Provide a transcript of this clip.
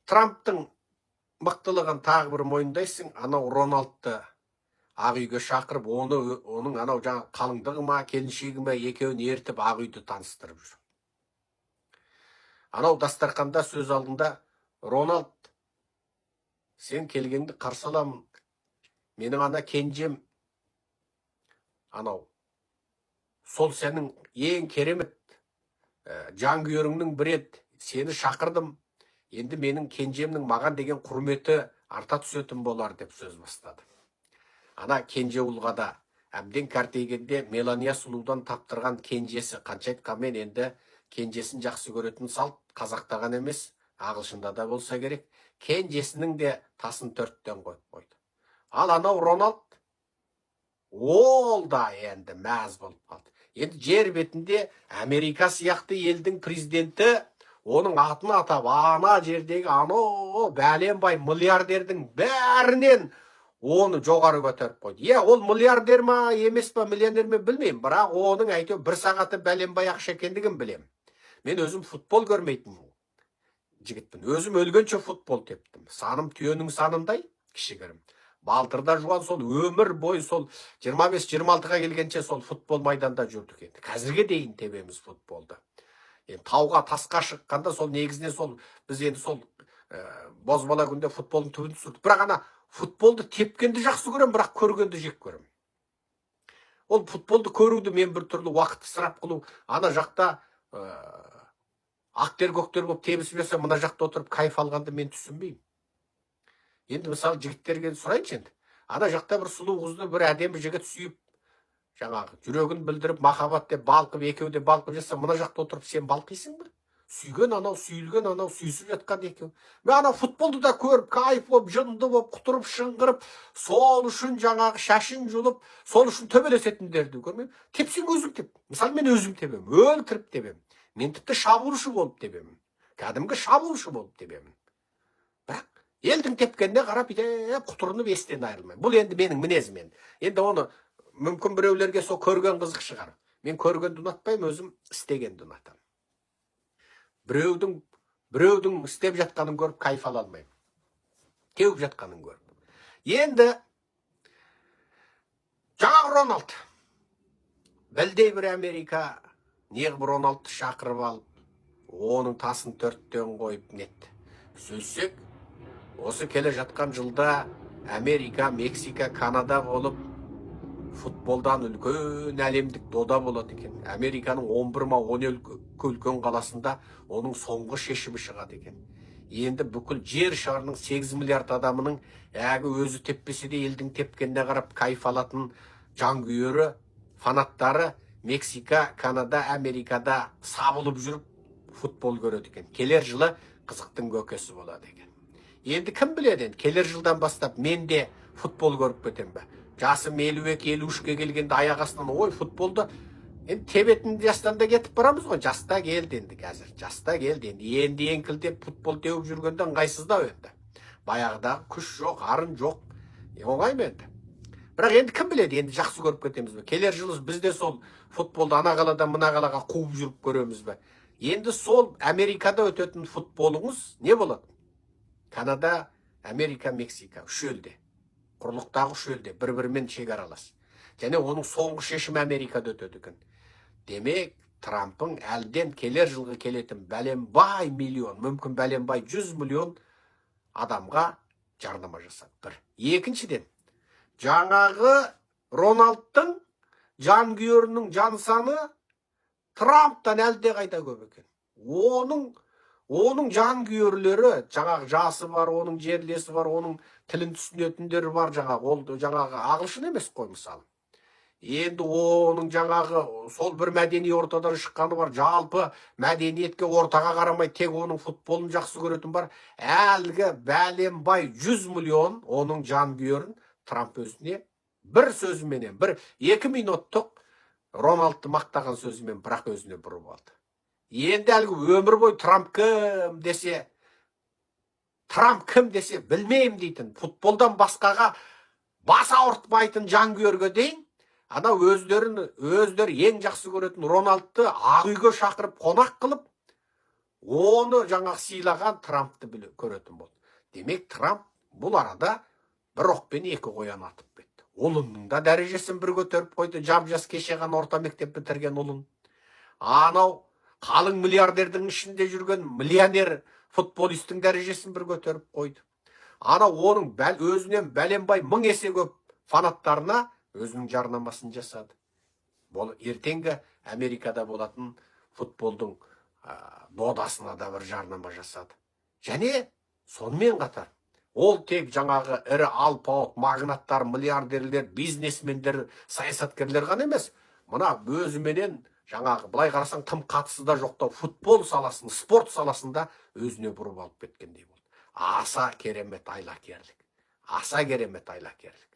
Трамптың мықтылығын тағы бір мойындайсың, анау Рональдты Ақ үйге шақырып, оның анау жаңа қалыңдығы ма, келіншегі ма екеуін ертіп Ақ үйді таныстырып жүр. Анау дастарханда сөз алдында, Рональд, сен келгенді қарсы аламын. Менің ана кенжем, анау, сол сенің ең керемет жанкүйеріңнің бірі еді. Сені шақырдым. Енді менің кенжемнің маған деген құрметі арта түсетін болар деп сөз бастады. Ана кенже ұлға да әбден кәртейгенде Мелания сұлудан таптырған кенжесі қанша айтқанмен енді кенжесін жақсы көретін салт қазақтаған емес, ағылшында да болса керек, кенжесінің де тасын төрттен қойып қойды. Ал анау Рональд ол да енді мәз болып қалды. Енді жер бетінде Америка сияқты елдің президенті оның атын атап, ана жердегі анау бәленбай миллиардердің бәрінен оны жоғары көтеріп қойды. Ол миллиардер ма емес па, миллионер ме білмеймін, бірақ оның әйтеуір бір сағаты бәленбай ақша екендігін білемін. Мен өзім футбол көрмейтін жігітпін. Өзім өлгенше футбол тептім. Саным түйенің санындай кішігірім. Балтырда жуан сол өмір бойы сол 25-26-ға келгенше сол футбол майданда жүрдік енді. Қазірге дейін тебеміз футболды. Тауға тасқа шыққанда сол негізінен сол біз енді сол бозбала күнде футболдың түбін түсірдік. Бірақ ана футболды тепкенді жақсы көрем, бірақ көргенді жек көрем. Ол футболды көруді мен бір түрлі уақыт ысырап қылу, ана жақта ақтер көктер болып тебісіп жатса, мына жақта отырып кайф алғанды мен түсінбеймін. Енді мысалы жігіттерге сұрайыншы енді. Ана жақта бір сұлу қызды бір әдемі жігіт сүйіп, жаңағы жүрегін білдіріп, махаббат деп балқып, екеуі де балқып жатса, мына жақта отырып сен балқисың ба? Сүйген анау, сүйілген анау, сүйісіп жатқан екеу. Мен ана футболды да көріп, кайф болып, жынды болып, құтырып, шыңғырып, сол үшін жаңағы шашын жұлып, сол үшін төбелесетіндерді көрмеймін. Тепсең өзің теп. Мысалы мен өзім тебем, өлтіріп тебем. Мен тіпті шабуылшы болып тебем. Кәдімгі шабуылшы болып тебем. Бірақ елдің тепкеніне қарап, құтырынып естен айырылмаймын. Бұл енді менің мінезім. Енді оны мүмкін біреулерге сол көрген қызық шығар. Мен көргенді ұнатпаймын, өзім істегенді ұнатамын. Біреудің істеп жатқанын көріп кайф ала алмаймын. Теуіп жатқанын көріп. Енді жаңағы Рональд. Білдей бір Америка неғып Рональдты шақырып алып, оның тасын төрттен қойып нетті. Сөзсек, осы келе жатқан жылда Америка, Мексика, Канада болып, футболдан үлкен әлемдік дода болады екен. Американың 11 ма 10 үлкен қаласында оның соңғы шешімі шығады екен. Енді бүкіл жер шарының 8 миллиард адамының әгі өзі теппесе де елдің тепкеніне қарап кайф алатын жанкүйері, фанаттары Мексика, Канада, Америкада сабылып жүріп футбол көреді екен. Келер жылы қызықтың көкесі болады екен. Енді кім біледі, келер жылдан бастап мен де футбол көріп кетем бе? Жасым 52-53-ке келгенде аяқ астынан ой футболды енді тебетін жастан да кетіп барамыз ғой. Жаста келді енді қазір. Жаста келді енді. Енді еңкілдеп футбол теуіп жүргенде ыңғайсыздау енді. Баяғыдағы күш жоқ, арын жоқ. Оңай ма енді? Бірақ енді кім біледі, енді жақсы көріп кетеміз бе? Келер жылы біз де сол футболды ана қаладан мына қалаға қуып жүріп көреміз бе? Енді сол Америкада өтетін футболыңыз не болады? Канада, Америка, Мексика үш елде. Құрлықтағы үш елде бір-бірімен шекаралас. Және оның соңғы шешімі Америкада өтеді екен. Демек, Трамптың әлден келер жылғы келетін бәленбай миллион, мүмкін бәленбай 100 миллион адамға жарнама жасады. Бір. Екіншіден, жаңағы Рональдтың жанкүйерінің жан саны Трамптан әлде қайда көп екен. Оның жанкүйерлері, жаңағы жасы бар, оның жерлесі бар, оның тілін түсінетіндері бар, жаңағы ағылшын емес қой мысалы. Енді оның жаңағы сол бір мәдени ортадан шыққаны бар, жалпы мәдениетке ортаға қарамай тек оның футболын жақсы көретін бар. Әлгі бәленбай 100 миллион оның жанкүйерін Трамп өзіне бір сөзіменен, 1-2 минуттық Рональдты мақтаған сөзімен бірақ өзіне бұрып алды. Енді әлгі өмір бойы Трамп кім десе білмеймін дейтін, футболдан басқаға бас ауыртпайтын жанкүйерге дейін, ана өздері ең жақсы көретін Рональдты Ақ үйге шақырып қонақ қылып, оны жаңағы сыйлаған Трампты көретін болды. Демек, Трамп бұл арада бір оқпен екі қоян атып кетті. Ұлының да дәрежесін бір көтеріп қойды, жап-жас кеше ғана орта мектеп бітірген ұлын. Анау қалың миллиардердің ішінде жүрген миллионер футболистің дәрежесін бір көтеріп қойды. Анау оның өзінен бәленбай 1000 есе көп фанаттарына өзінің жарнамасын жасады. Бұл ертеңгі Америкада болатын футболдың додасына да бір жарнама жасады. Және сонымен қатар ол тек жаңағы ірі алпауыт магнаттар, миллиардерлер, бизнесмендер, саясаткерлер ғана емес. Мына өзіменен жаңағы былай қарасаң тым қатысы да жоқтау футбол саласын, спорт саласында өзіне бұрып алып кеткендей болды. Аса керемет айлакерлік. Аса керемет айлакерлік.